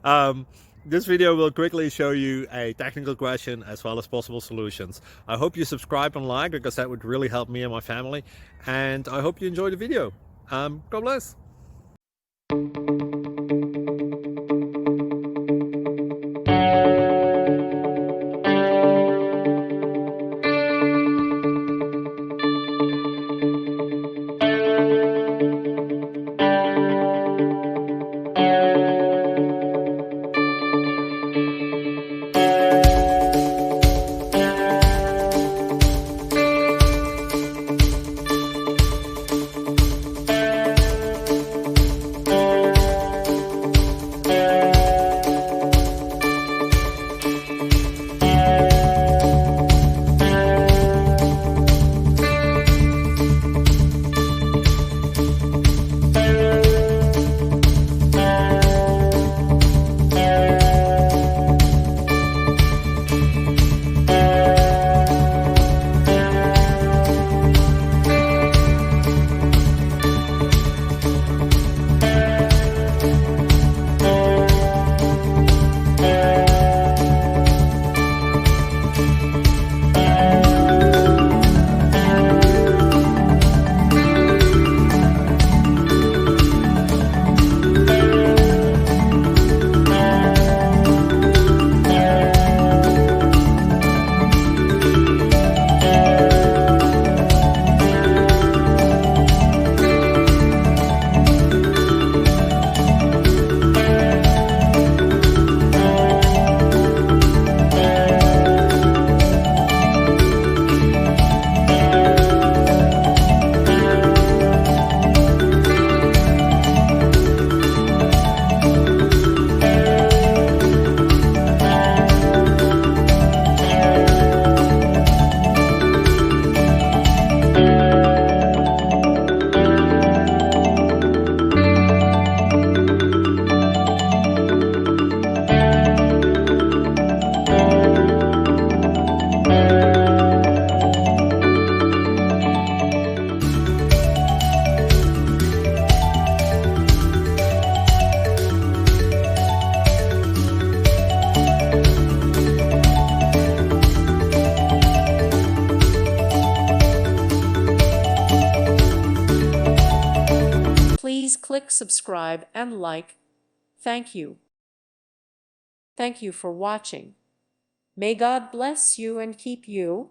um, this video will quickly show you a technical question as well as possible solutions. I hope you subscribe and like because that would really help me and my family. And I hope you enjoy the video. God bless. Please click subscribe and like. Thank you. Thank you for watching. May God bless you and keep you.